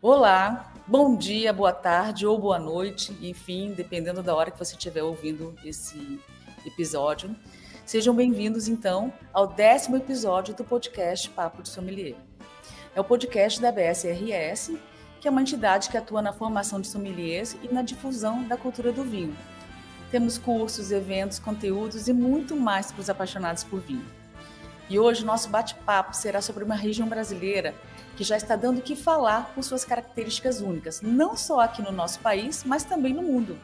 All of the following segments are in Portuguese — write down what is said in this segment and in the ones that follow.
Olá, bom dia, boa tarde ou boa noite, enfim, dependendo da hora que você estiver ouvindo esse episódio. Sejam bem-vindos, então, ao 10º episódio do podcast Papo de Sommelier. É o podcast da BSRS, que é uma entidade que atua na formação de sommeliers e na difusão da cultura do vinho. Temos cursos, eventos, conteúdos e muito mais para os apaixonados por vinho. E hoje o nosso bate-papo será sobre uma região brasileira que já está dando o que falar por suas características únicas, não só aqui no nosso país, mas também no mundo.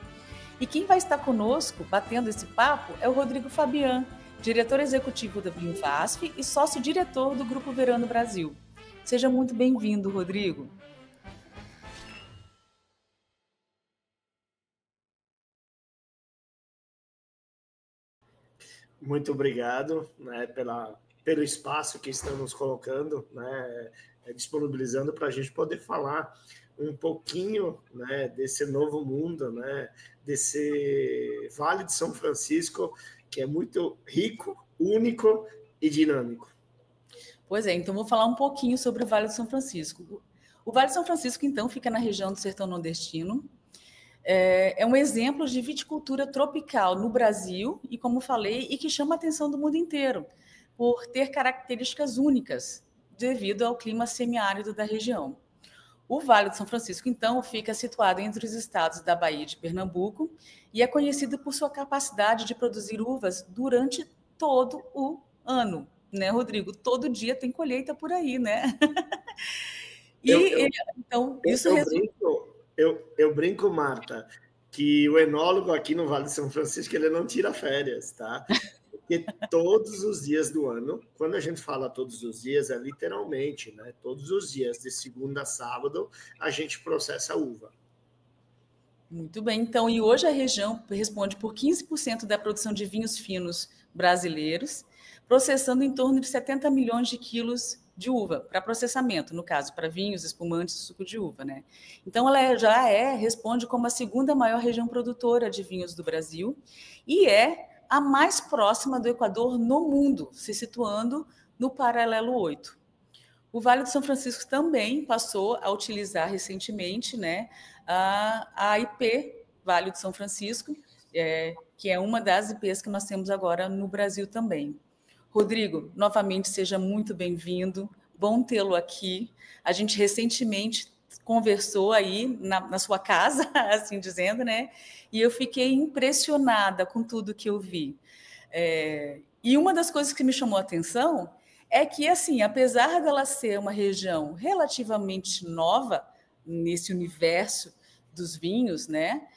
E quem vai estar conosco, batendo esse papo, é o Rodrigo Fabian, diretor executivo da Vinvasf e sócio-diretor do Grupo Verano Brasil. Seja muito bem-vindo, Rodrigo. Muito obrigado, né, pelo espaço que estamos colocando, né, disponibilizando para a gente poder falar um pouquinho, né, desse novo mundo, né, desse Vale de São Francisco, que é muito rico, único e dinâmico. Pois é, então vou falar um pouquinho sobre o Vale de São Francisco. O Vale de São Francisco, então, fica na região do Sertão Nordestino. É um exemplo de viticultura tropical no Brasil e, como falei, e que chama a atenção do mundo inteiro, por ter características únicas devido ao clima semiárido da região. O Vale de São Francisco, então, fica situado entre os estados da Bahia e de Pernambuco e é conhecido por sua capacidade de produzir uvas durante todo o ano, né, Rodrigo? Todo dia tem colheita por aí, né? Então, isso resulta. Eu brinco, Marta, que o enólogo aqui no Vale de São Francisco ele não tira férias, tá? Porque todos os dias do ano, quando a gente fala todos os dias, é literalmente, né? Todos os dias, de segunda a sábado, a gente processa uva. Muito bem, então, e hoje a região responde por 15% da produção de vinhos finos brasileiros, processando em torno de 70 milhões de quilos de uva, para processamento, no caso, para vinhos, espumantes, suco de uva, né? Então, ela responde como a segunda maior região produtora de vinhos do Brasil e é a mais próxima do Equador no mundo, se situando no paralelo 8. O Vale do São Francisco também passou a utilizar recentemente, né, a IP Vale do São Francisco, que é uma das IPs que nós temos agora no Brasil também. Rodrigo, novamente seja muito bem-vindo, bom tê-lo aqui. A gente recentemente conversou aí na sua casa, assim dizendo, né? E eu fiquei impressionada com tudo que eu vi. E uma das coisas que me chamou a atenção é que, assim, apesar dela ser uma região relativamente nova nesse universo dos vinhos, né?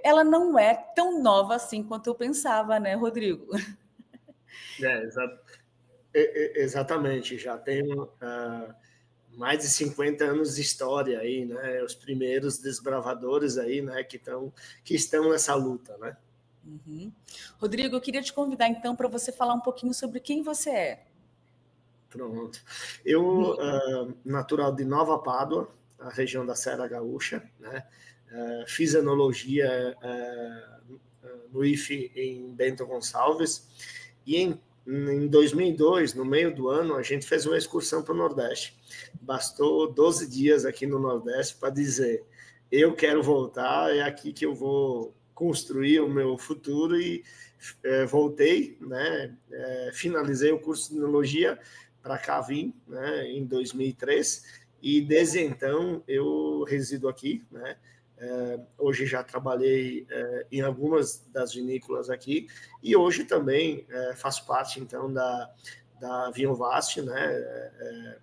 Ela não é tão nova assim quanto eu pensava, né, Rodrigo? Exatamente, já tem mais de 50 anos de história aí, né? Os primeiros desbravadores aí, né? Que estão nessa luta, né? Uhum. Rodrigo, eu queria te convidar então para você falar um pouquinho sobre quem você é. Pronto. Eu, natural de Nova Pádua, a região da Serra Gaúcha, né? Fiz enologia no IFE em Bento Gonçalves e em 2002, no meio do ano, a gente fez uma excursão para o Nordeste. Bastou 12 dias aqui no Nordeste para dizer: eu quero voltar, é aqui que eu vou construir o meu futuro. E voltei, né? Finalizei o curso de enologia, para cá vim, né, em 2003, e desde então eu resido aqui, né? Hoje já trabalhei em algumas das vinícolas aqui e hoje também faço parte então da Vinvasf, né?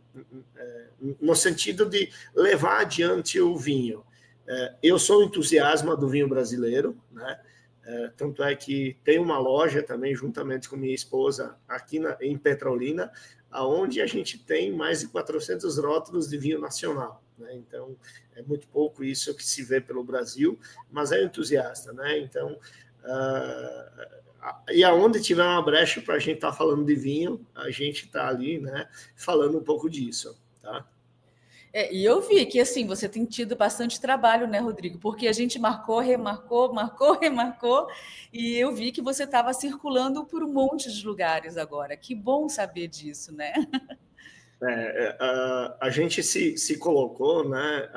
No sentido de levar adiante o vinho. Eu sou entusiasta do vinho brasileiro, né? Tanto é que tem uma loja também, juntamente com minha esposa, aqui em Petrolina, onde a gente tem mais de 400 rótulos de vinho nacional, né? Então, é muito pouco isso que se vê pelo Brasil, mas é entusiasta, né? Então, e aonde tiver uma brecha para a gente estar falando de vinho, a gente está ali, né, falando um pouco disso, tá? E eu vi que, assim, você tem tido bastante trabalho, né, Rodrigo? Porque a gente marcou, remarcou, e eu vi que você estava circulando por um monte de lugares agora. Que bom saber disso, né? A gente se colocou, né,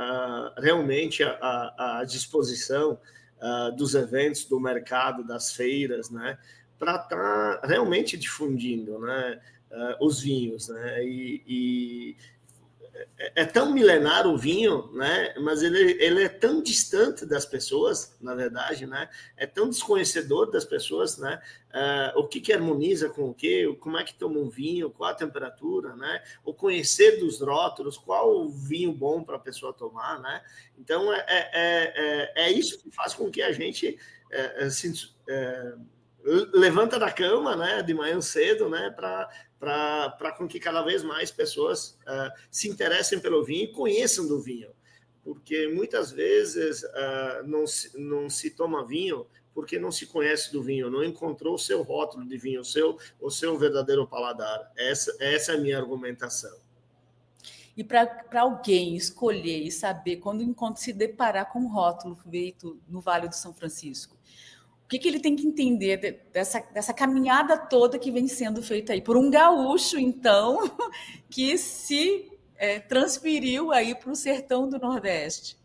realmente à disposição dos eventos, do mercado, das feiras, né, para estar realmente difundindo, né, os vinhos, né, e é tão milenar o vinho, né? Mas ele é tão distante das pessoas, na verdade, né? É tão desconhecedor das pessoas, né? O que harmoniza com o quê? Como é que toma um vinho? Qual a temperatura, né? O conhecer dos rótulos, qual o vinho bom para a pessoa tomar, né? Então, é isso que faz com que a gente levanta da cama, né? De manhã cedo, né? Para com que cada vez mais pessoas se interessem pelo vinho e conheçam do vinho. Porque muitas vezes não se toma vinho porque não se conhece do vinho, não encontrou o seu rótulo de vinho, o seu verdadeiro paladar. Essa é a minha argumentação. E para alguém escolher e saber, quando se deparar com um rótulo feito no Vale do São Francisco, o que ele tem que entender dessa caminhada toda que vem sendo feita aí por um gaúcho, então, que se transferiu aí para o sertão do Nordeste?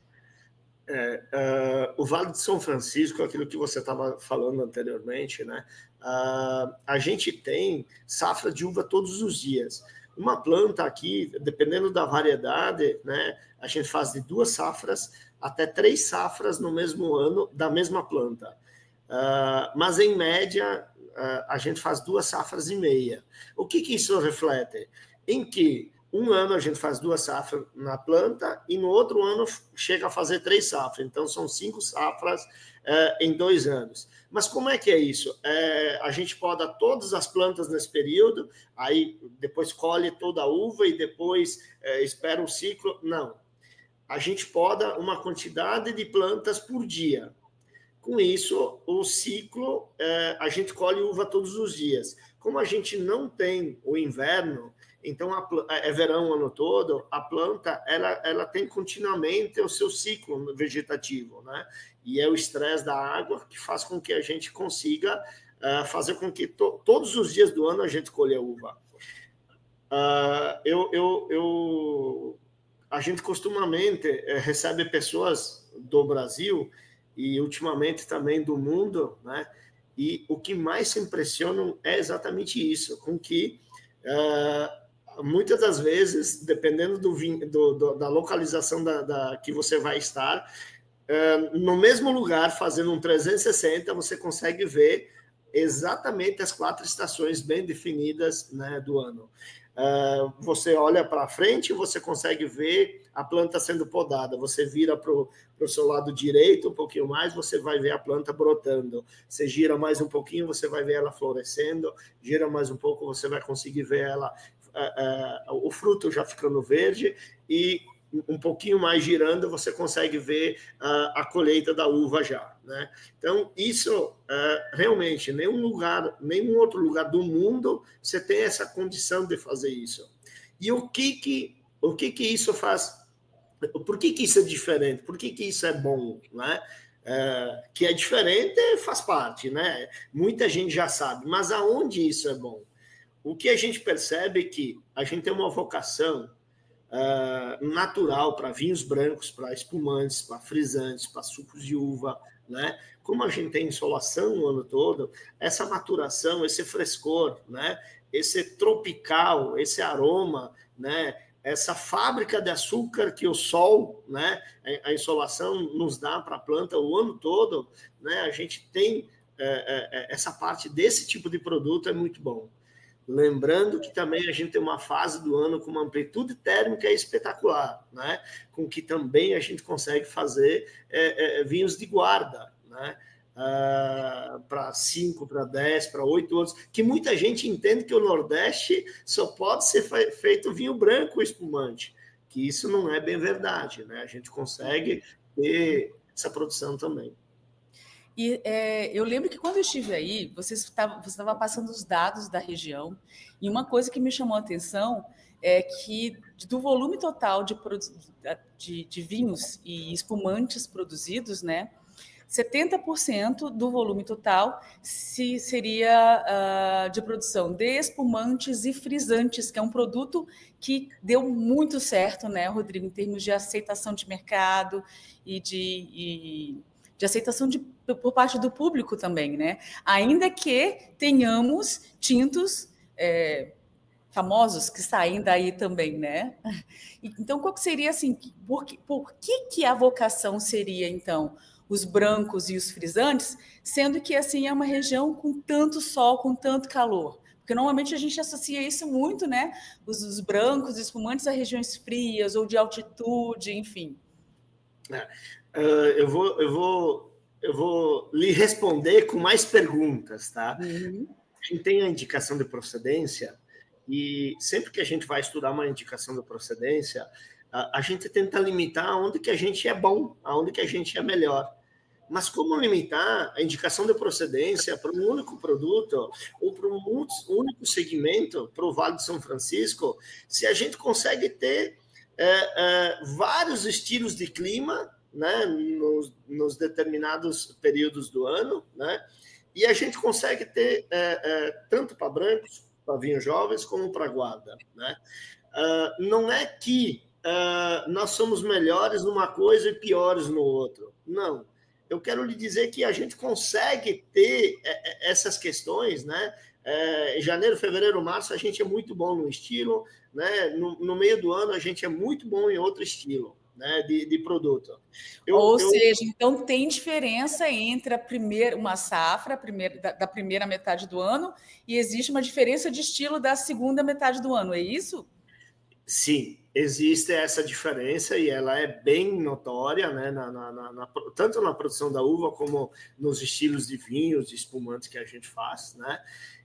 O Vale de São Francisco, aquilo que você estava falando anteriormente, né? A gente tem safra de uva todos os dias. Uma planta aqui, dependendo da variedade, né? A gente faz de 2 safras até 3 safras no mesmo ano da mesma planta. Mas, em média, a gente faz 2 safras e meia. O que isso reflete? Em que um ano a gente faz 2 safras na planta e no outro ano chega a fazer 3 safras. Então, são 5 safras em 2 anos. Mas como é que é isso? A gente poda todas as plantas nesse período, aí depois colhe toda a uva e depois espera um ciclo? Não. A gente poda uma quantidade de plantas por dia. Com isso, o ciclo, a gente colhe uva todos os dias. Como a gente não tem o inverno, então é verão o ano todo, a planta ela tem continuamente o seu ciclo vegetativo, né? E é o estresse da água que faz com que a gente consiga fazer com que todos os dias do ano a gente colha uva. A gente costumamente recebe pessoas do Brasil e ultimamente também do mundo, né? E o que mais se impressiona é exatamente isso, com que muitas das vezes, dependendo da localização que você vai estar, no mesmo lugar, fazendo um 360, você consegue ver exatamente as 4 estações bem definidas, né, do ano. Você olha para frente, você consegue ver a planta sendo podada. Você vira para o seu lado direito um pouquinho mais, você vai ver a planta brotando. Você gira mais um pouquinho, você vai ver ela florescendo. Gira mais um pouco, você vai conseguir ver ela, o fruto já ficando verde, e um pouquinho mais girando, você consegue ver a colheita da uva já, né? Então, isso realmente, nenhum outro lugar do mundo você tem essa condição de fazer isso. E o que isso faz? Por que isso é diferente? Por que isso é bom, né? Que é diferente faz parte, né? Muita gente já sabe, mas aonde isso é bom? O que a gente percebe é que a gente tem uma vocação natural para vinhos brancos, para espumantes, para frisantes, para sucos de uva, né? Como a gente tem insolação o ano todo, essa maturação, esse frescor, né? Esse tropical, esse aroma, né? Essa fábrica de açúcar que o sol, né? A insolação nos dá para a planta o ano todo, né? A gente tem essa parte desse tipo de produto, é muito bom. Lembrando que também a gente tem uma fase do ano com uma amplitude térmica espetacular, né? Com que também a gente consegue fazer vinhos de guarda, né? Para 5, para 10, para 8 anos, que muita gente entende que o Nordeste só pode ser feito vinho branco espumante, que isso não é bem verdade, né? A gente consegue ter essa produção também. E eu lembro que quando eu estive aí, você estava passando os dados da região, e uma coisa que me chamou a atenção é que do volume total de vinhos e espumantes produzidos, né, 70% do volume total seria de produção de espumantes e frisantes, que é um produto que deu muito certo, né, Rodrigo, em termos de aceitação de mercado e de aceitação por parte do público também, né? Ainda que tenhamos tintos famosos que saem daí também, né? Então, qual que seria, assim, por que a vocação seria, então, os brancos e os frisantes, sendo que, assim, é uma região com tanto sol, com tanto calor? Porque, normalmente, a gente associa isso muito, né? Os brancos e espumantes a regiões frias ou de altitude, enfim. Eu vou lhe responder com mais perguntas, tá? Uhum. A gente tem a indicação de procedência e sempre que a gente vai estudar uma indicação de procedência, a gente tenta limitar aonde que a gente é bom, aonde que a gente é melhor. Mas como limitar a indicação de procedência para um único produto ou para um único segmento, para o Vale de São Francisco, se a gente consegue ter vários estilos de clima, né, nos determinados períodos do ano, né, e a gente consegue ter tanto para brancos, para vinhos jovens, como para guarda, né? Não é que nós somos melhores numa coisa e piores no outro. Não. Eu quero lhe dizer que a gente consegue ter essas questões, né? Em janeiro, fevereiro, março, a gente é muito bom no estilo, né? No meio do ano, a gente é muito bom em outro estilo, né, de produto. Ou seja, então tem diferença entre uma safra da primeira metade do ano e existe uma diferença de estilo da segunda metade do ano, é isso? Sim, existe essa diferença e ela é bem notória, né, tanto na produção da uva como nos estilos de vinhos, de espumantes que a gente faz, né?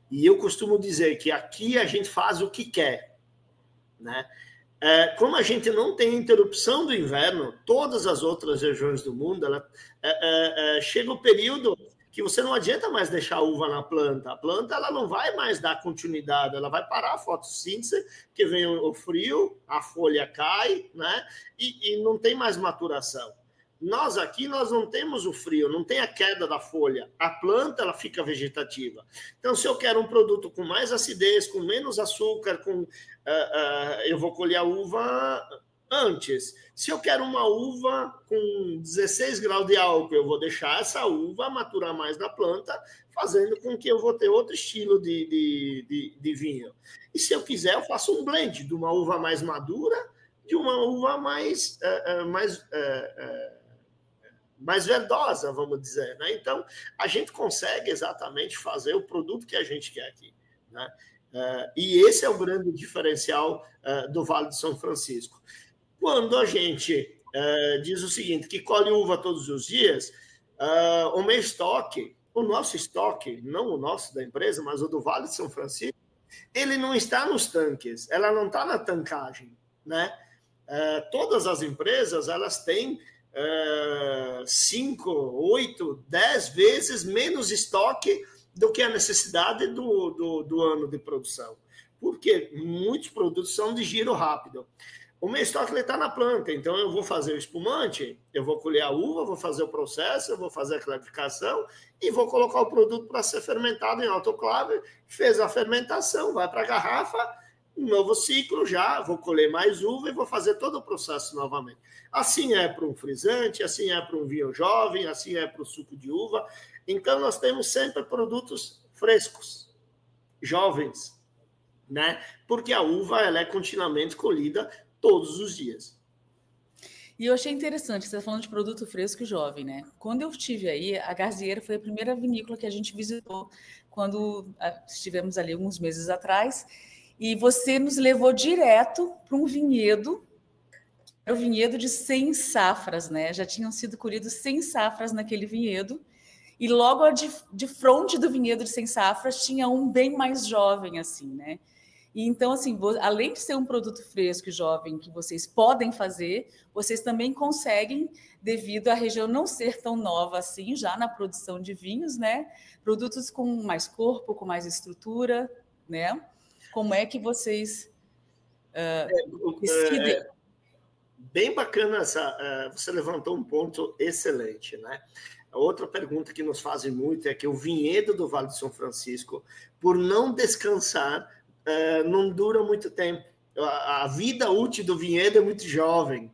E eu costumo dizer que aqui a gente faz o que quer, né? Como a gente não tem interrupção do inverno, todas as outras regiões do mundo, chega o período que você não adianta mais deixar a uva na planta. A planta ela não vai mais dar continuidade, ela vai parar a fotossíntese, que vem o frio, a folha cai, né? E não tem mais maturação. Nós aqui nós não temos o frio, não tem a queda da folha. A planta ela fica vegetativa. Então, se eu quero um produto com mais acidez, com menos açúcar, eu vou colher a uva antes. Se eu quero uma uva com 16 graus de álcool, eu vou deixar essa uva maturar mais na planta, fazendo com que eu vou ter outro estilo de vinho. E se eu quiser, eu faço um blend de uma uva mais madura, de uma uva mais verdosa, vamos dizer, né? Então, a gente consegue exatamente fazer o produto que a gente quer aqui, né? E esse é o grande diferencial do Vale de São Francisco. Quando a gente diz o seguinte, que colhe uva todos os dias, o meu estoque, o nosso estoque, não o nosso da empresa, mas o do Vale de São Francisco, ele não está nos tanques, ela não está na tancagem, né? Todas as empresas, elas têm 5, 8, 10 vezes menos estoque do que a necessidade do ano de produção. Porque muitos produtos são de giro rápido. O meu estoque está na planta, então eu vou fazer o espumante, eu vou colher a uva, vou fazer o processo, eu vou fazer a clarificação e vou colocar o produto para ser fermentado em autoclave. Fez a fermentação, vai para a garrafa, um novo ciclo já, vou colher mais uva e vou fazer todo o processo novamente. Assim é para um frisante, assim é para um vinho jovem, assim é para o suco de uva. Então, nós temos sempre produtos frescos, jovens, né? Porque a uva ela é continuamente colhida todos os dias. E eu achei interessante, você está falando de produto fresco e jovem, né? Quando eu estive aí, a Garzieira foi a primeira vinícola que a gente visitou quando estivemos ali alguns meses atrás, e você nos levou direto para um vinhedo, era o vinhedo de 100 safras, né? Já tinham sido colhidos 100 safras naquele vinhedo, e logo de frente do vinhedo de 100 safras tinha um bem mais jovem, assim, né? E então, assim, além de ser um produto fresco e jovem que vocês podem fazer, vocês também conseguem, devido à região não ser tão nova assim, já na produção de vinhos, né? Produtos com mais corpo, com mais estrutura, né? Como é que vocês decidem? bem bacana você levantou um ponto excelente, né? Outra pergunta que nos fazem muito é que o vinhedo do Vale do São Francisco, por não descansar, não dura muito tempo. A vida útil do vinhedo é muito jovem.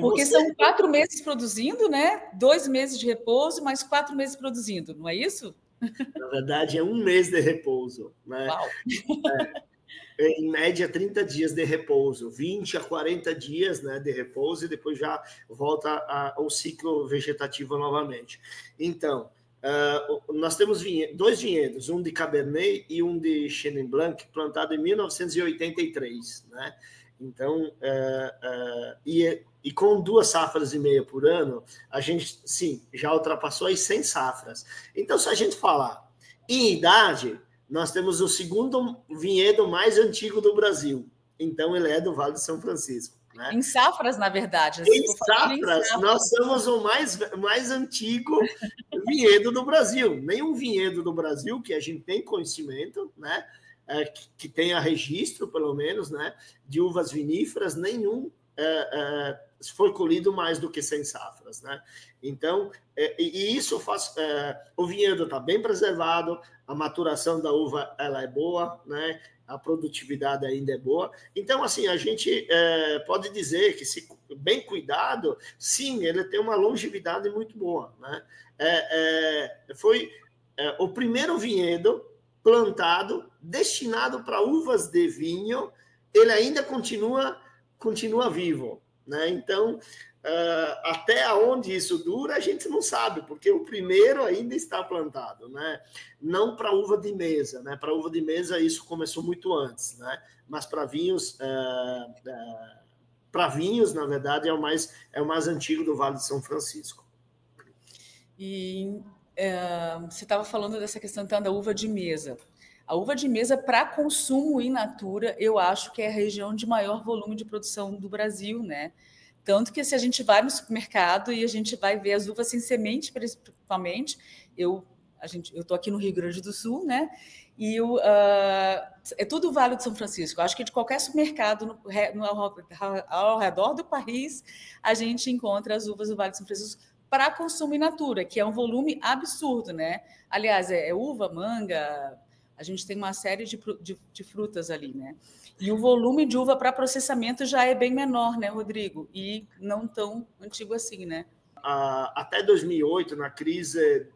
Porque são 4 meses produzindo, né? 2 meses de repouso, mais 4 meses produzindo, não é isso? Na verdade, é 1 mês de repouso, né? Uau. Em média, 30 dias de repouso, 20 a 40 dias, né, de repouso, e depois já volta ao ciclo vegetativo novamente. Então, nós temos 2 vinhedos, um de Cabernet e um de Chenin Blanc, plantado em 1983, né? Então, e com 2 safras e meia por ano, a gente, sim, já ultrapassou as 100 safras. Então, se a gente falar em idade, nós temos o segundo vinhedo mais antigo do Brasil. Então, ele é do Vale de São Francisco. Né? Em safras, na verdade. Em safras, nós somos o mais antigo vinhedo do Brasil. Nenhum vinhedo do Brasil, que a gente tem conhecimento, né? Que tenha registro, pelo menos, né? De uvas viníferas, nenhum foi colhido mais do que 100 safras. Né? Então, e isso faz... o vinhedo está bem preservado, a maturação da uva ela é boa, né? A produtividade ainda é boa. Então, assim, a gente pode dizer que, se bem cuidado, sim, ele tem uma longevidade muito boa. Né? Foi o primeiro vinhedo plantado, destinado para uvas de vinho, ele ainda continua vivo. Né? Então, até onde isso dura, a gente não sabe, porque o primeiro ainda está plantado, né? Não para uva de mesa, né? Para uva de mesa isso começou muito antes, né? Mas para vinhos, na verdade, é o mais antigo do Vale de São Francisco. E você estava falando dessa questão então, da uva de mesa. A uva de mesa para consumo in natura, eu acho que é a região de maior volume de produção do Brasil, né? Tanto que se a gente vai no supermercado e a gente vai ver as uvas sem semente, principalmente, eu estou aqui no Rio Grande do Sul, né? E é tudo o Vale de São Francisco. Eu acho que de qualquer supermercado ao redor do país, a gente encontra as uvas do Vale de São Francisco para consumo in natura, que é um volume absurdo, né? Aliás, é uva, manga, a gente tem uma série de frutas ali, né? E o volume de uva para processamento já é bem menor, né, Rodrigo? E não tão antigo assim, né? Até 2008, na crise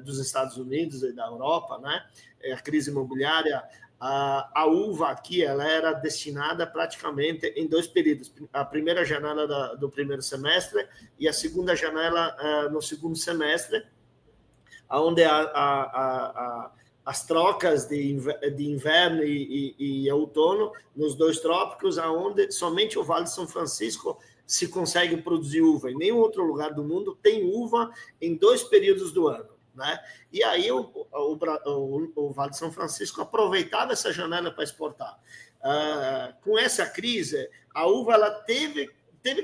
dos Estados Unidos e da Europa, né, a crise imobiliária, a uva aqui ela era destinada praticamente em 2 períodos. A primeira janela do primeiro semestre e a segunda janela no segundo semestre, onde as trocas de inverno e outono nos 2 trópicos, onde somente o Vale de São Francisco se consegue produzir uva. Em nenhum outro lugar do mundo tem uva em 2 períodos do ano. Né? E aí o Vale de São Francisco aproveitava essa janela para exportar. Com essa crise, a uva ela teve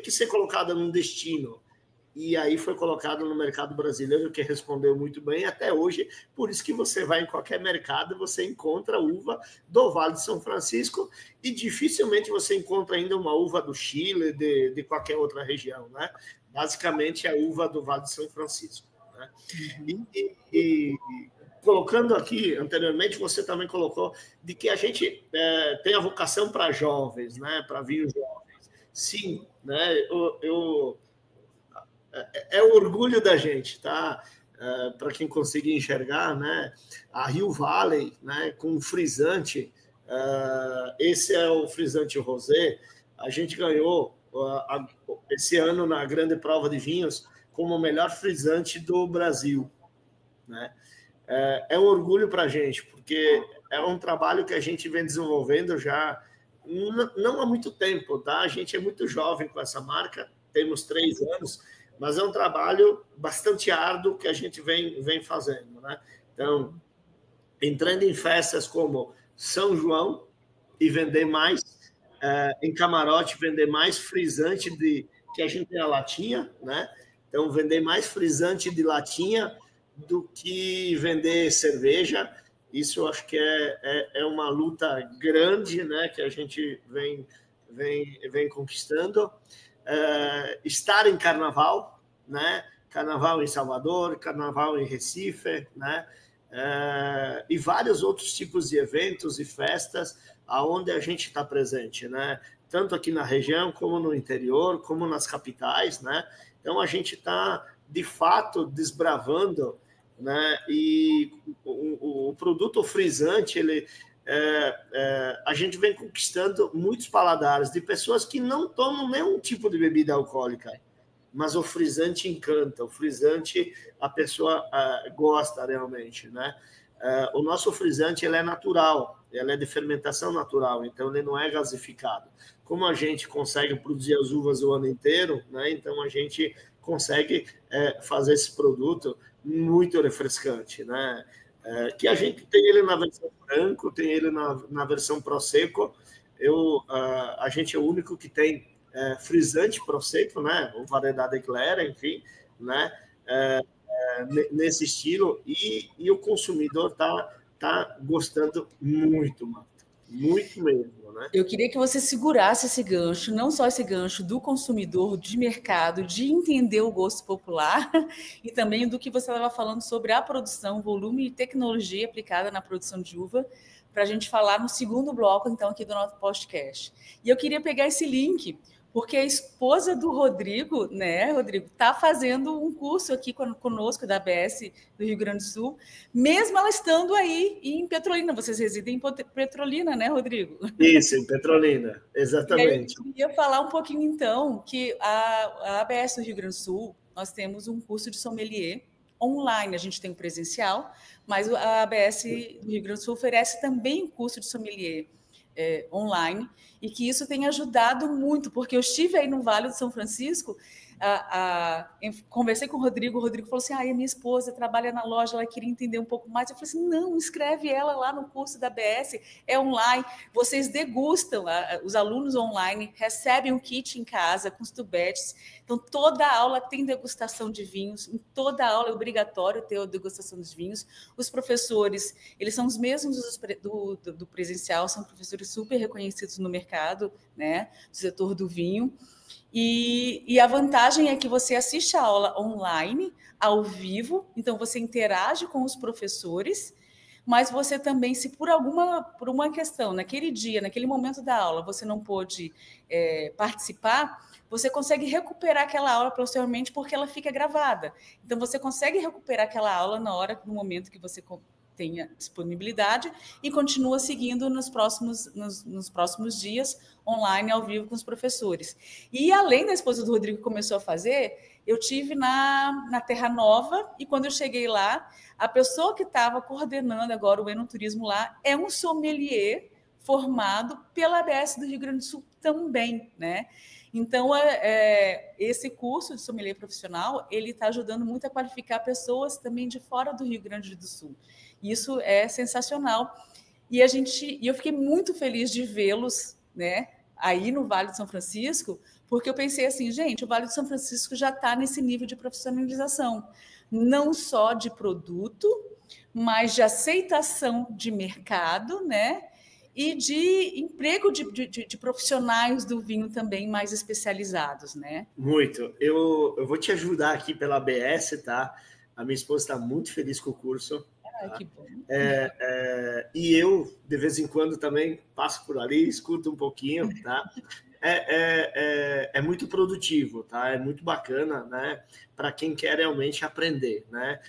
que ser colocada num destino, e aí foi colocado no mercado brasileiro, que respondeu muito bem até hoje. Por isso que você vai em qualquer mercado, você encontra uva do Vale de São Francisco, e dificilmente você encontra ainda uma uva do Chile, de qualquer outra região. Né? Basicamente, é a uva do Vale de São Francisco. Né? E colocando aqui, anteriormente, você também colocou de que a gente tem a vocação para jovens, né? Para vinhos jovens. Sim, né? É o orgulho da gente, tá? Para quem conseguir enxergar, né? A Rio Valley, né? Com frisante, esse é o frisante rosé. A gente ganhou esse ano na grande prova de vinhos como o melhor frisante do Brasil, né? É um orgulho para a gente, porque é um trabalho que a gente vem desenvolvendo já não há muito tempo, tá? A gente é muito jovem com essa marca, temos 3 anos, mas é um trabalho bastante árduo que a gente vem fazendo, né? Então, entrando em festas como São João e vender mais, em camarote, vender mais frisante que a gente tem a latinha, né? Então, vender mais frisante de latinha do que vender cerveja. Isso eu acho que é uma luta grande, né? Que a gente vem conquistando. estar em carnaval, né? Carnaval em Salvador, carnaval em Recife, né? E vários outros tipos de eventos e festas aonde a gente está presente, né? Tanto aqui na região, como no interior, como nas capitais, né? Então, a gente está, de fato, desbravando, né? E o produto frisante, a gente vem conquistando muitos paladares de pessoas que não tomam nenhum tipo de bebida alcoólica, mas o frisante encanta, o frisante a pessoa gosta realmente, né? O nosso frisante ele é natural, ele é de fermentação natural, então ele não é gasificado. Como a gente consegue produzir as uvas o ano inteiro, né? Então a gente consegue fazer esse produto muito refrescante, né? Que a gente tem ele na versão branco, tem ele na versão Prosecco. A gente é o único que tem frisante Prosecco, né? Ou variedade Eclair, enfim, né? Nesse estilo, e o consumidor tá gostando muito, Marta. Muito mesmo, né? Eu queria que você segurasse esse gancho, não só esse gancho do consumidor, de mercado, de entender o gosto popular, e também do que você estava falando sobre a produção, volume e tecnologia aplicada na produção de uva, para a gente falar no segundo bloco, então, aqui do nosso podcast. E eu queria pegar esse link, porque a esposa do Rodrigo, né, Rodrigo, está fazendo um curso aqui conosco da ABS do Rio Grande do Sul, mesmo ela estando aí em Petrolina. Vocês residem em Petrolina, né, Rodrigo? Isso, em Petrolina, exatamente. Eu queria falar um pouquinho, então, que a ABS do Rio Grande do Sul, nós temos um curso de sommelier online, a gente tem o presencial, mas a ABS do Rio Grande do Sul oferece também um curso de sommelier online, e que isso tem ajudado muito, porque eu estive aí no Vale do São Francisco, conversei com o Rodrigo falou assim, a minha esposa trabalha na loja, ela queria entender um pouco mais. Eu falei assim, não, inscreve ela lá no curso da ABS, é online, vocês degustam, os alunos online recebem um kit em casa com os tubetes, então toda aula tem degustação de vinhos, em toda aula é obrigatório ter a degustação dos vinhos. Os professores, eles são os mesmos do presencial, são professores super reconhecidos no mercado, né, do setor do vinho. E a vantagem é que você assiste a aula online, ao vivo, então você interage com os professores, mas você também, se por uma questão, naquele dia, naquele momento da aula, você não pôde participar, você consegue recuperar aquela aula posteriormente, porque ela fica gravada. Então, você consegue recuperar aquela aula no momento que você tenha disponibilidade e continua seguindo nos próximos dias, online, ao vivo, com os professores. E, além da esposa do Rodrigo que começou a fazer, eu tive na Terra Nova, e quando eu cheguei lá, a pessoa que estava coordenando agora o enoturismo lá é um sommelier formado pela ABS do Rio Grande do Sul também, né? Então, esse curso de sommelier profissional, ele está ajudando muito a qualificar pessoas também de fora do Rio Grande do Sul. Isso é sensacional. E eu fiquei muito feliz de vê-los, né, aí no Vale do São Francisco, porque eu pensei assim, gente, o Vale do São Francisco já está nesse nível de profissionalização, não só de produto, mas de aceitação de mercado, né? E de emprego de profissionais do vinho também mais especializados, né? Muito. Eu vou te ajudar aqui pela ABS, tá? A minha esposa está muito feliz com o curso. Ai, que bom. E eu, de vez em quando, também passo por ali, escuto um pouquinho, tá? É muito produtivo, tá? É muito bacana, né? Para quem quer realmente aprender, né?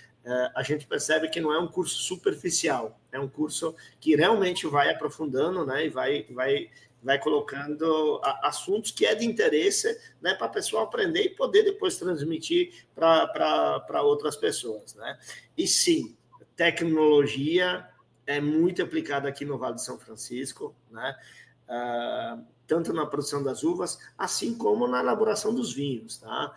A gente percebe que não é um curso superficial, é um curso que realmente vai aprofundando, né? E vai colocando assuntos que é de interesse, né? Para a pessoa aprender e poder depois transmitir para outras pessoas, né? E sim, tecnologia é muito aplicada aqui no Vale do São Francisco, né? Tanto na produção das uvas, assim como na elaboração dos vinhos, tá?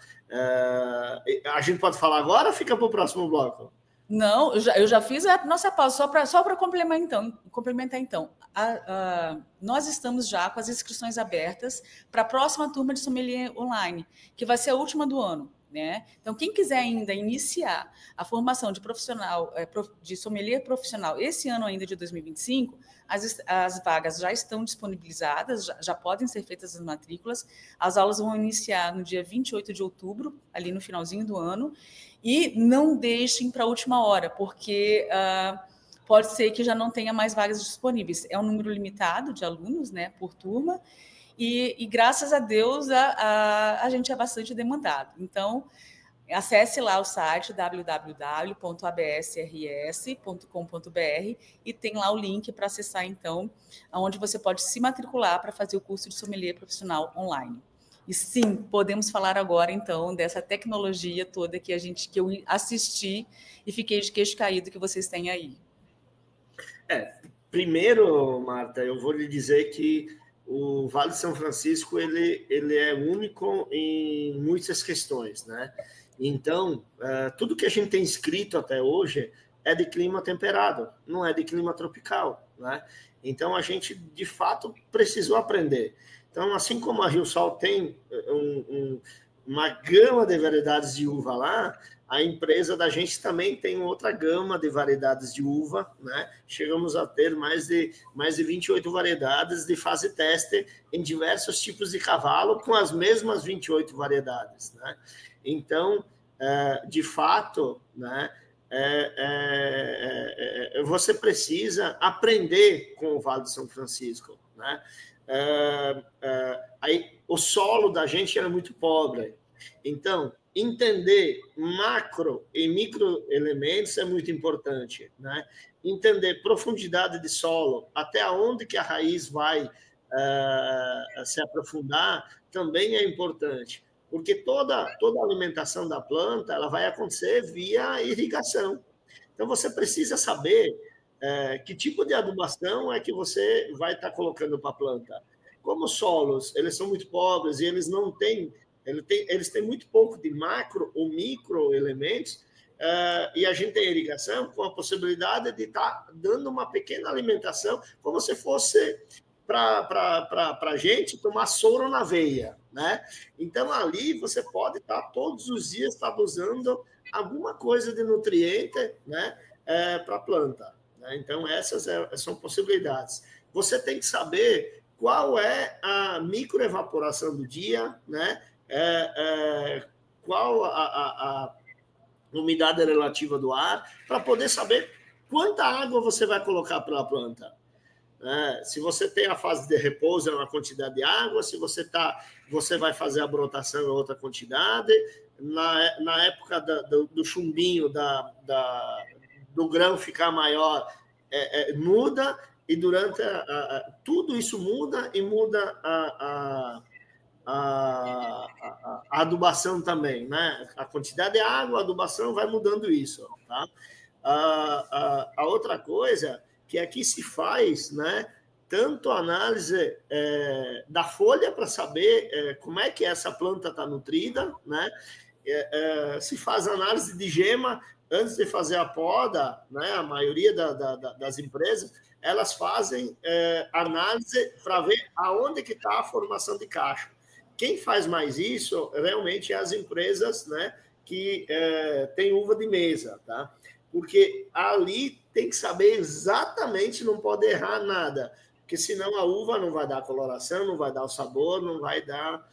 A gente pode falar agora ou fica para o próximo bloco? Não, eu já fiz a nossa pausa, só para complementar então. Nós estamos já com as inscrições abertas para a próxima turma de sommelier online, que vai ser a última do ano. né? Então, quem quiser ainda iniciar a formação de profissional, de sommelier profissional esse ano ainda de 2025, as vagas já estão disponibilizadas, já podem ser feitas as matrículas. As aulas vão iniciar no dia 28 de outubro, ali no finalzinho do ano, e não deixem para a última hora, porque pode ser que já não tenha mais vagas disponíveis. É um número limitado de alunos, né, por turma, e graças a Deus a gente é bastante demandado. Então, acesse lá o site www.absrs.com.br e tem lá o link para acessar, então, onde você pode se matricular para fazer o curso de sommelier profissional online. E sim, podemos falar agora, então, dessa tecnologia toda que eu assisti e fiquei de queixo caído que vocês têm aí. Primeiro, Marta, eu vou lhe dizer que o Vale de São Francisco ele é único em muitas questões, né? Então, tudo que a gente tem escrito até hoje é de clima temperado, não é de clima tropical, né? Então, a gente, de fato, precisou aprender. Então, assim como a Rio Sol tem uma gama de variedades de uva lá, a empresa da gente também tem outra gama de variedades de uva, né? Chegamos a ter mais de 28 variedades de fase teste em diversos tipos de cavalo, com as mesmas 28 variedades, né? Então, de fato, né, você precisa aprender com o Vale de São Francisco, né? Aí, o solo da gente era muito pobre, então entender macro e micro elementos é muito importante, né? Entender profundidade de solo, até onde que a raiz vai se aprofundar, também é importante, porque toda a alimentação da planta ela vai acontecer via irrigação. Então, você precisa saber que tipo de adubação é que você vai estar colocando para a planta. Como os solos eles são muito pobres e eles não têm eles têm muito pouco de macro ou micro elementos, e a gente tem irrigação com a possibilidade de estar dando uma pequena alimentação, como se fosse para a gente tomar soro na veia, né? Então, ali você pode estar todos os dias usando alguma coisa de nutriente, né, para a planta, né? Então, essas são possibilidades. Você tem que saber qual é a microevaporação do dia, né? Qual a umidade relativa do ar, para poder saber quanta água você vai colocar para a planta. Se você tem a fase de repouso, é uma quantidade de água, se você vai fazer a brotação, é outra quantidade. Na época do chumbinho, do grão ficar maior, muda, e durante tudo isso muda, e muda a adubação também, né? A quantidade de água, a adubação vai mudando isso, tá? A outra coisa que aqui se faz, né? Tanto a análise da folha para saber como é que essa planta está nutrida, né? Se faz análise de gema antes de fazer a poda, né? A maioria das empresas elas fazem análise para ver aonde que está a formação de cacho. Quem faz mais isso realmente é as empresas, né, que tem uva de mesa, tá? Porque ali tem que saber exatamente, não pode errar nada, porque senão a uva não vai dar coloração, não vai dar o sabor, não vai dar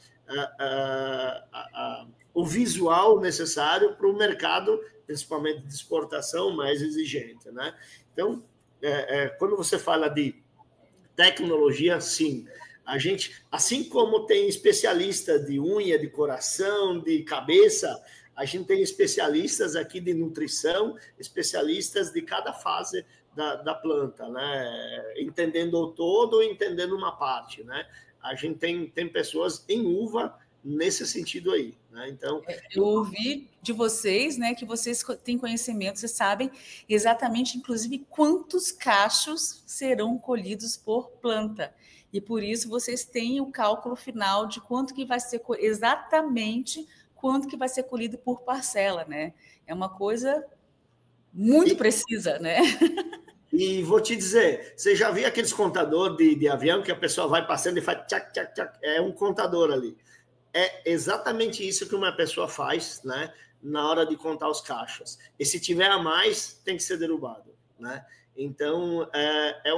o visual necessário para o mercado, principalmente de exportação, mais exigente, né? Então, quando você fala de tecnologia, sim, a gente, assim como tem especialista de unha, de coração, de cabeça, a gente tem especialistas aqui de nutrição, especialistas de cada fase da planta, né? Entendendo o todo, entendendo uma parte, né? A gente tem pessoas em uva nesse sentido aí, né? Então, eu ouvi de vocês, né, que vocês têm conhecimento, vocês sabem exatamente, inclusive, quantos cachos serão colhidos por planta. E por isso vocês têm o cálculo final de quanto que vai ser exatamente quanto que vai ser colhido por parcela, né? É uma coisa muito precisa, né? E vou te dizer, você já viu aqueles contadores de avião que a pessoa vai passando e faz tchac, tchac, tchac? É um contador ali. é exatamente isso que uma pessoa faz, né, na hora de contar os cachos. E se tiver a mais, tem que ser derrubado, né? Então, é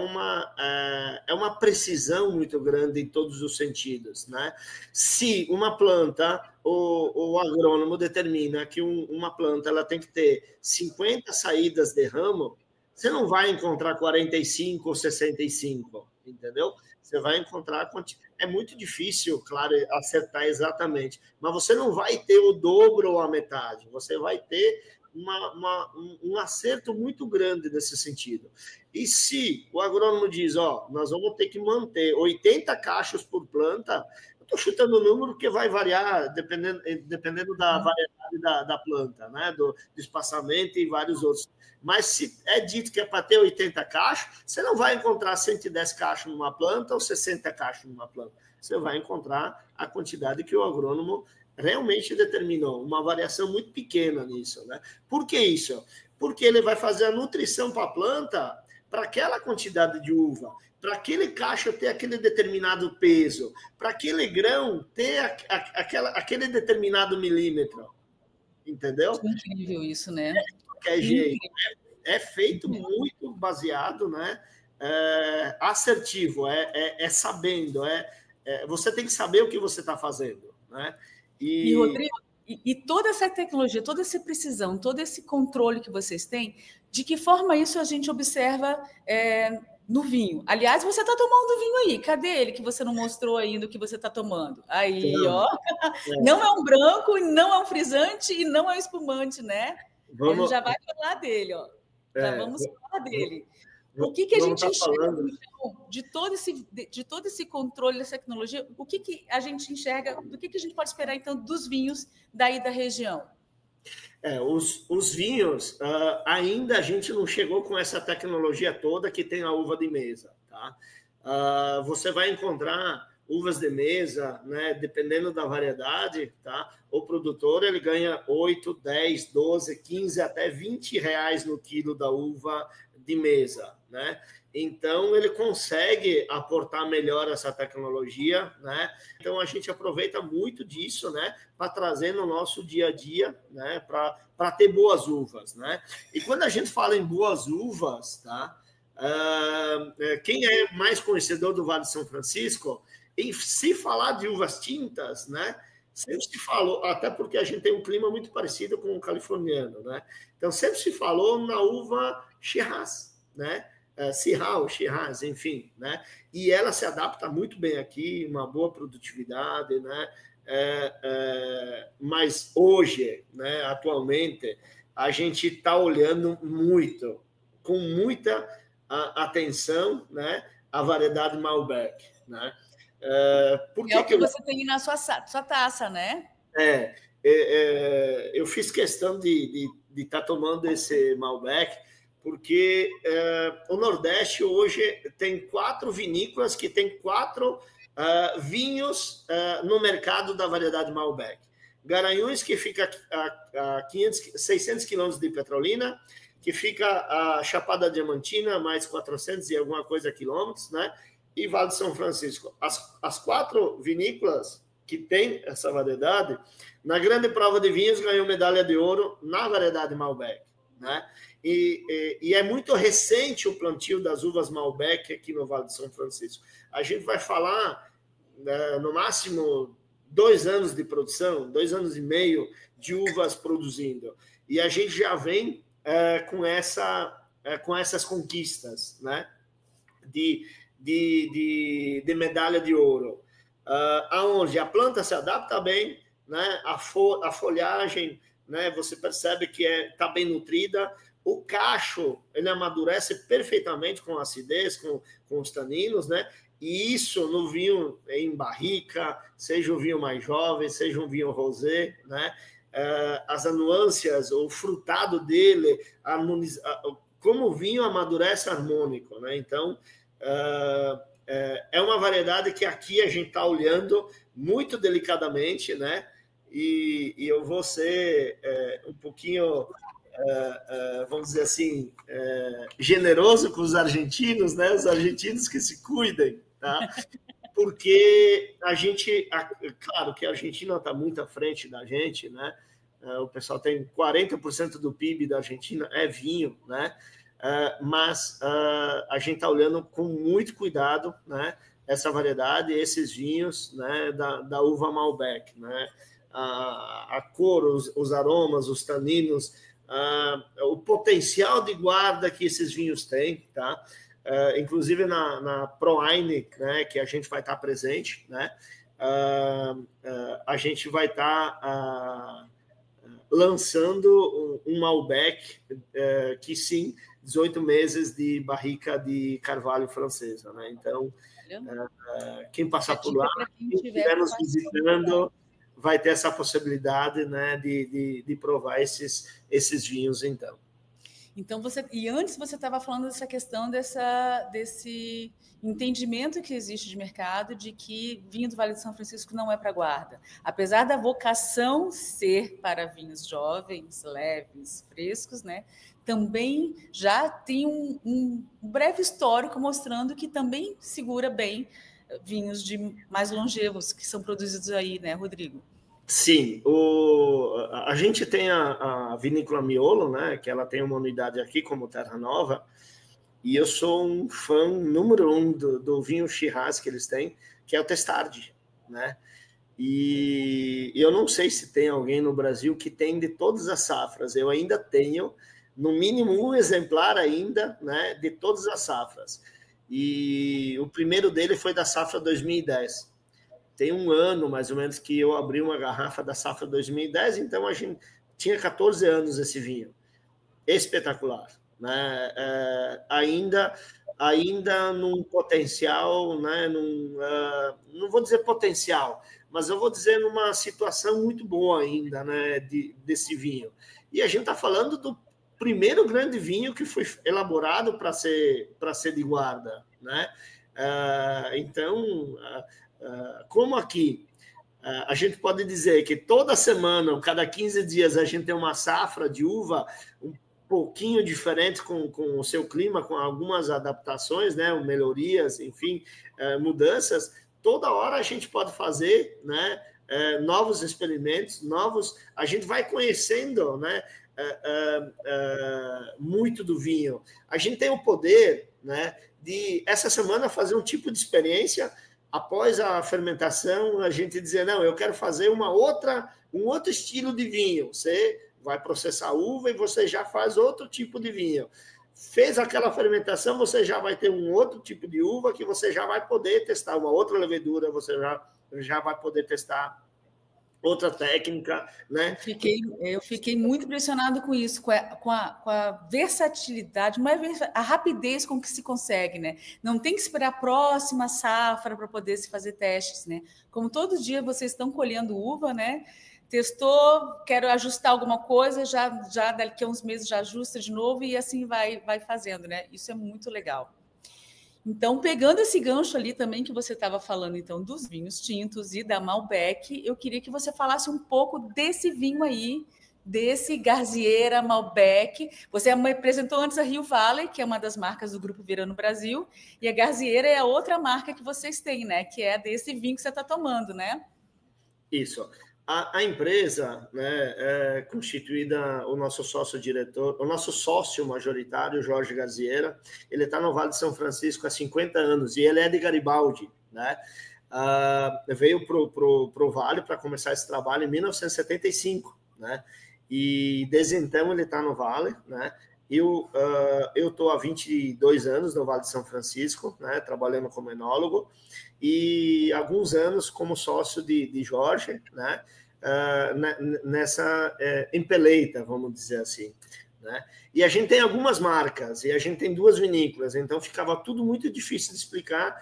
uma precisão muito grande em todos os sentidos, né? Se uma planta, o agrônomo determina que uma planta ela tem que ter 50 saídas de ramo, você não vai encontrar 45 ou 65, entendeu? Você vai encontrar... É muito difícil, claro, acertar exatamente, mas você não vai ter o dobro ou a metade, você vai ter um acerto muito grande nesse sentido. E se o agrônomo diz, nós vamos ter que manter 80 cachos por planta, eu estou chutando o número que vai variar dependendo da variedade da planta, né? Do espaçamento e vários outros. Mas se é dito que é para ter 80 cachos, você não vai encontrar 110 cachos numa planta ou 60 cachos numa planta. Você vai encontrar a quantidade que o agrônomo realmente determinou, uma variação muito pequena nisso, né? Por que isso? Porque ele vai fazer a nutrição para a planta, para aquela quantidade de uva, para aquele cacho ter aquele determinado peso, para aquele grão ter aquele determinado milímetro, entendeu? Que incrível isso, né? De qualquer jeito. É feito muito baseado, né? Assertivo, sabendo, você tem que saber o que você está fazendo, né? E Rodrigo, e toda essa tecnologia, toda essa precisão, todo esse controle que vocês têm, de que forma isso a gente observa no vinho? Aliás, você está tomando vinho aí, cadê ele que você não mostrou ainda o que você está tomando? Aí, não é um branco, não é um frisante e não é um espumante, né? A gente já vai falar dele, já vamos falar dele. O que a gente enxerga de todo esse controle dessa tecnologia? O que a gente enxerga? Do que a gente pode esperar, então, dos vinhos daí da região? Os vinhos, ainda a gente não chegou com essa tecnologia toda que tem a uva de mesa, tá? Você vai encontrar uvas de mesa, né? Dependendo da variedade, tá? O produtor ele ganha 8, 10, 12, 15, até 20 reais no quilo da uva de mesa, né? Então, ele consegue aportar melhor essa tecnologia, né? Então, a gente aproveita muito disso, né? Para trazer no nosso dia a dia, né? Para ter boas uvas, né? E quando a gente fala em boas uvas, tá? Quem é mais conhecedor do Vale de São Francisco, em se falar de uvas tintas, né? Sempre se falou, até porque a gente tem um clima muito parecido com o californiano, né? Então, sempre se falou na uva Shiraz, né? Syrah, Shiraz, enfim, né? E ela se adapta muito bem aqui, uma boa produtividade, né? Mas hoje, né, atualmente, a gente está olhando muito, com muita atenção, né, a variedade Malbec, né? O que você tem na sua taça, né? Eu fiz questão de estar tomando esse Malbec, porque o Nordeste hoje tem 4 vinícolas que tem 4 vinhos no mercado da variedade Malbec. Garanhuns, que fica a 600 quilômetros de Petrolina, que fica a Chapada Diamantina, mais 400 e alguma coisa quilômetros, né? E Vale de São Francisco. As 4 vinícolas que tem essa variedade, na grande prova de vinhos, ganhou medalha de ouro na variedade Malbec, né? E é muito recente o plantio das uvas Malbec aqui no Vale de São Francisco. A gente vai falar, no máximo, 2 anos de produção, 2 anos e meio de uvas produzindo. E a gente já vem com essas conquistas, né? De medalha de ouro, aonde a planta se adapta bem, né? A folhagem, né? Você percebe que está bem nutrida, o cacho ele amadurece perfeitamente com acidez, com os taninos, né? E isso no vinho em barrica, seja um vinho mais jovem, seja um vinho rosé, né? As anuâncias, o frutado dele, como o vinho amadurece harmônico, né? Então, é uma variedade que aqui a gente está olhando muito delicadamente, né? E eu vou ser um pouquinho, vamos dizer assim, generoso com os argentinos, né? Os argentinos que se cuidem, tá? porque claro que a Argentina está muito à frente da gente, né? O pessoal tem 40% do PIB da Argentina é vinho, né? Mas a gente está olhando com muito cuidado, né? Essa variedade, esses vinhos, né? Da uva Malbec, né? A cor, os aromas, os taninos, o potencial de guarda que esses vinhos têm, tá? Inclusive na ProWine, né, que a gente vai estar presente, né? A gente vai estar lançando um Malbec que sim, 18 meses de barrica de carvalho francesa, né? Então, quem passar por lá, quem estiver nos visitando, vai ter essa possibilidade, né, de provar esses vinhos, então. Então, antes você estava falando dessa questão desse entendimento que existe de mercado de que vinho do Vale do São Francisco não é para guarda. Apesar da vocação ser para vinhos jovens, leves, frescos, né? Também já tem um breve histórico mostrando que também segura bem vinhos mais longevos que são produzidos aí, né, Rodrigo? Sim, a gente tem a vinícola Miolo, né, que ela tem uma unidade aqui como Terra Nova, e eu sou um fã número 1 do vinho Shiraz que eles têm, que é o Testardi, né? E eu não sei se tem alguém no Brasil que tem de todas as safras. Eu ainda tenho, no mínimo, um exemplar ainda, né, de todas as safras. E o primeiro dele foi da safra 2010. Tem um ano, mais ou menos, que eu abri uma garrafa da safra 2010, então a gente tinha 14 anos esse vinho. Espetacular, né? Ainda num potencial, né? Não vou dizer potencial, mas eu vou dizer numa situação muito boa ainda, né? Desse vinho. E a gente está falando do primeiro grande vinho que foi elaborado para ser de guarda, né? Então, como aqui a gente pode dizer que toda semana, ou cada 15 dias, a gente tem uma safra de uva um pouquinho diferente com o seu clima, com algumas adaptações, né, melhorias, enfim, mudanças, toda hora a gente pode fazer, né, novos experimentos, a gente vai conhecendo, né, muito do vinho. A gente tem o poder, né, de, essa semana, fazer um tipo de experiência. Após a fermentação, a gente dizer, não, eu quero fazer um outro estilo de vinho. Você vai processar a uva e você já faz outro tipo de vinho. Fez aquela fermentação, você já vai ter um outro tipo de uva que você já vai poder testar uma outra levedura, você já vai poder testar outra técnica, né? Eu fiquei muito impressionado com isso, com a versatilidade, a rapidez com que se consegue, né? Não tem que esperar a próxima safra para poder se fazer testes, né? Como todo dia vocês estão colhendo uva, né? Testou, quero ajustar alguma coisa, já daqui a uns meses já ajusta de novo e assim vai fazendo, né? Isso é muito legal. Então, pegando esse gancho ali também que você estava falando, então, dos vinhos tintos e da Malbec, eu queria que você falasse um pouco desse vinho aí, desse Garziera Malbec. Você me apresentou antes a Rio Valley, que é uma das marcas do Grupo Verano Brasil, e a Garziera é a outra marca que vocês têm, né? Que é desse vinho que você está tomando, né? Isso. A empresa, né, é constituída, o nosso sócio-diretor, o nosso sócio majoritário, Jorge Garziera, ele está no Vale de São Francisco há 50 anos e ele é de Garibaldi, né? Veio pro Vale para começar esse trabalho em 1975, né? E desde então ele está no Vale, né? Eu estou há 22 anos no Vale de São Francisco, né, trabalhando como enólogo, e alguns anos como sócio de Jorge, né, nessa empeleita, vamos dizer assim. Né? E a gente tem algumas marcas, e a gente tem 2 vinícolas, então ficava tudo muito difícil de explicar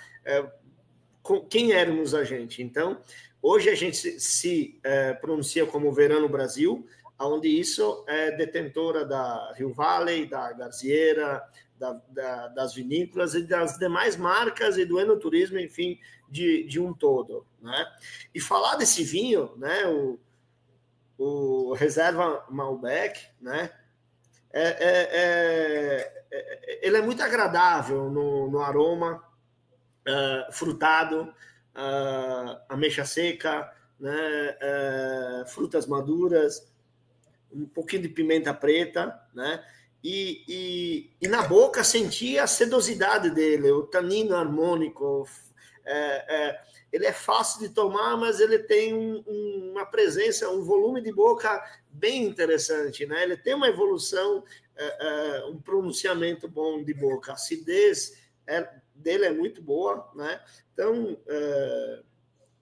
quem éramos a gente. Então, hoje a gente se pronuncia como Verano Brasil, onde isso é detentora da Rio Valley, da Garziera, das vinícolas e das demais marcas e do enoturismo, enfim, de um todo. Né? E falar desse vinho, né, o Reserva Malbec, né, ele é muito agradável no aroma, frutado, ameixa seca, né, frutas maduras, um pouquinho de pimenta preta, né? E na boca sentia a sedosidade dele, o tanino harmônico. Ele é fácil de tomar, mas ele tem uma presença, um volume de boca bem interessante, né? Ele tem uma evolução, um pronunciamento bom de boca. A acidez dele é muito boa, né? Então,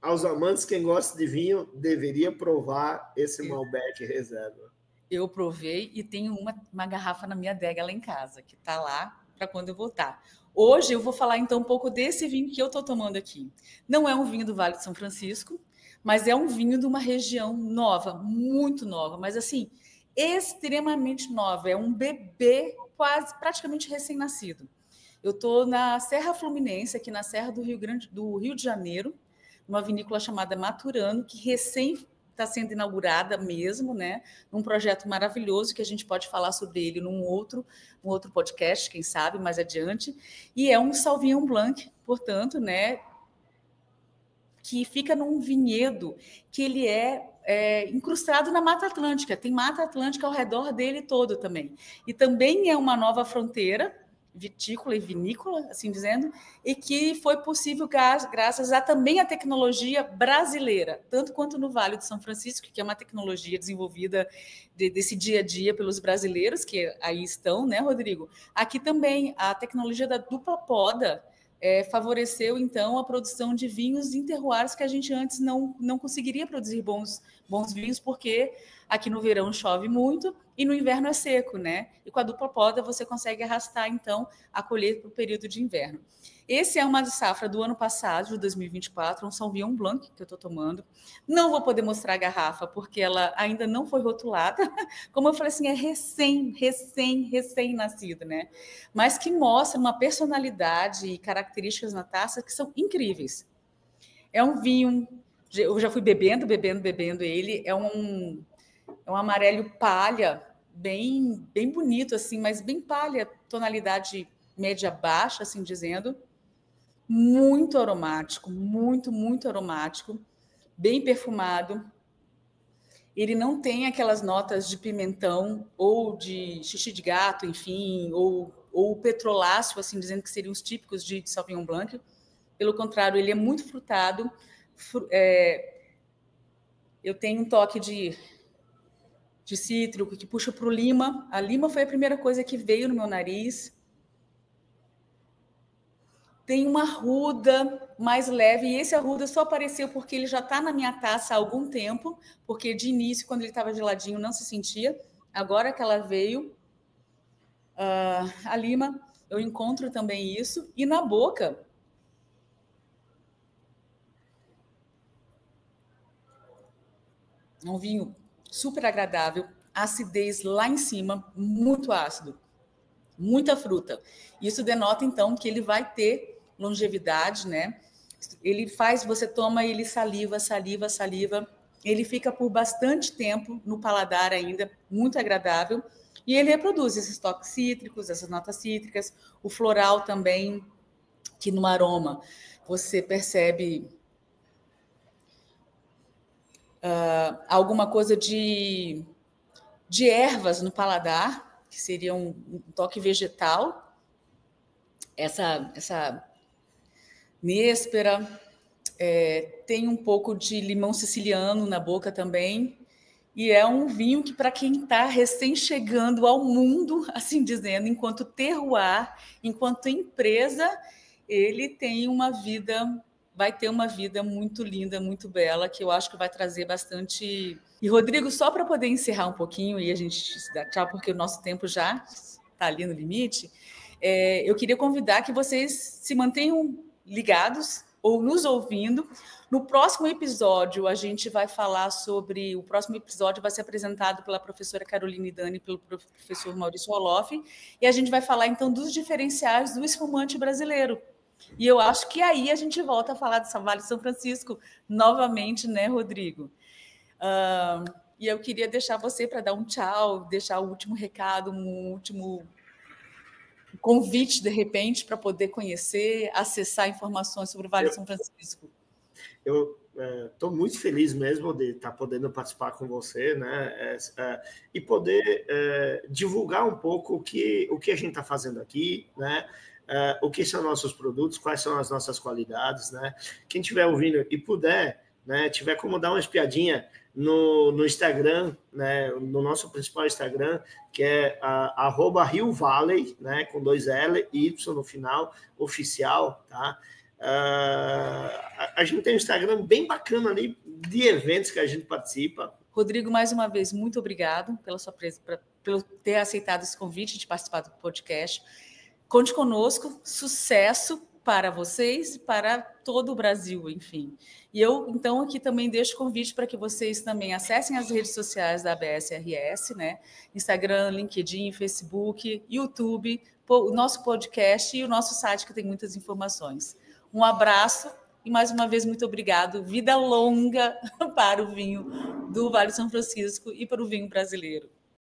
aos amantes, quem gosta de vinho, deveria provar esse Malbec Reserva. Eu provei e tenho uma garrafa na minha adega lá em casa, que está lá para quando eu voltar. Hoje eu vou falar então um pouco desse vinho que eu estou tomando aqui. Não é um vinho do Vale de São Francisco, mas é um vinho de uma região nova, muito nova, mas assim, extremamente nova. É um bebê quase praticamente recém-nascido. Eu estou na Serra Fluminense, aqui na Serra do Rio de Janeiro, numa vinícola chamada Maturano, que recém está sendo inaugurada mesmo, né? Um projeto maravilhoso que a gente pode falar sobre ele num outro podcast, quem sabe, mais adiante. E é um Sauvignon Blanc, portanto, né? Que fica num vinhedo que ele é incrustado na Mata Atlântica. Tem Mata Atlântica ao redor dele todo também. E também é uma nova fronteira vitícola e vinícola, assim dizendo, e que foi possível graças a também a tecnologia brasileira, tanto quanto no Vale de São Francisco, que é uma tecnologia desenvolvida desse dia a dia pelos brasileiros, que aí estão, né, Rodrigo? Aqui também a tecnologia da dupla poda favoreceu, então, a produção de vinhos em terroirs que a gente antes não conseguiria produzir bons vinhos, porque aqui no verão chove muito e no inverno é seco, né? E com a dupla poda você consegue arrastar, então, a colheita para o período de inverno. Esse é uma safra do ano passado, de 2024, um Sauvignon Blanc que eu estou tomando. Não vou poder mostrar a garrafa, porque ela ainda não foi rotulada. Como eu falei assim, é recém-nascido, né? Mas que mostra uma personalidade e características na taça que são incríveis. É um vinho, eu já fui bebendo ele, é um amarelo palha, bem bonito, assim, mas bem palha, tonalidade média-baixa, assim dizendo. Muito aromático, muito aromático, bem perfumado. Ele não tem aquelas notas de pimentão ou de xixi de gato, enfim, ou petroláceo, assim, dizendo que seriam os típicos de Sauvignon Blanc. Pelo contrário, ele é muito frutado. Eu tenho um toque de cítrico que puxa para o lima. A lima foi a primeira coisa que veio no meu nariz. Tem uma arruda mais leve, e esse arruda só apareceu porque ele já está na minha taça há algum tempo, porque de início, quando ele estava geladinho, não se sentia. Agora que ela veio, a lima, eu encontro também isso. E na boca, é um vinho super agradável, acidez lá em cima, muito ácido, muita fruta. Isso denota, então, que ele vai ter longevidade, né? Ele faz, você toma ele saliva, ele fica por bastante tempo no paladar ainda, muito agradável, e ele reproduz esses toques cítricos, essas notas cítricas, o floral também, que no aroma você percebe alguma coisa de ervas no paladar, que seria um toque vegetal, essa néspera, tem um pouco de limão siciliano na boca também, e é um vinho que, para quem está recém chegando ao mundo, assim dizendo, enquanto terroir, enquanto empresa, ele tem vai ter uma vida muito linda, muito bela, que eu acho que vai trazer bastante. E, Rodrigo, só para poder encerrar um pouquinho e a gente se dá tchau, porque o nosso tempo já está ali no limite, eu queria convidar que vocês se mantenham ligados ou nos ouvindo. No próximo episódio, a gente vai falar sobre... O próximo episódio vai ser apresentado pela professora Caroline Dani e pelo professor Maurício Olof, e a gente vai falar, então, dos diferenciais do espumante brasileiro. E eu acho que aí a gente volta a falar do Vale de São Francisco novamente, né, Rodrigo? E eu queria deixar você para dar um tchau, deixar o último recado, um último convite, de repente, para poder conhecer, acessar informações sobre o Vale de São Francisco. Eu estou muito feliz mesmo de estar podendo participar com você, né? E poder divulgar um pouco o que a gente está fazendo aqui, né? O que são nossos produtos, quais são as nossas qualidades, né? Quem estiver ouvindo e puder, né, tiver como dar uma espiadinha no Instagram, né, no nosso principal Instagram, que é @Rio Valley, né, com 2 L e Y no final, oficial, tá? A gente tem um Instagram bem bacana ali de eventos que a gente participa. Rodrigo, mais uma vez, muito obrigado pela sua pelo ter aceitado esse convite de participar do podcast. Conte conosco, sucesso para vocês e para todo o Brasil, enfim. E eu, então, aqui também deixo o convite para que vocês também acessem as redes sociais da ABS-RS, né? Instagram, LinkedIn, Facebook, YouTube, o nosso podcast e o nosso site, que tem muitas informações. Um abraço e, mais uma vez, muito obrigado. Vida longa para o vinho do Vale do São Francisco e para o vinho brasileiro.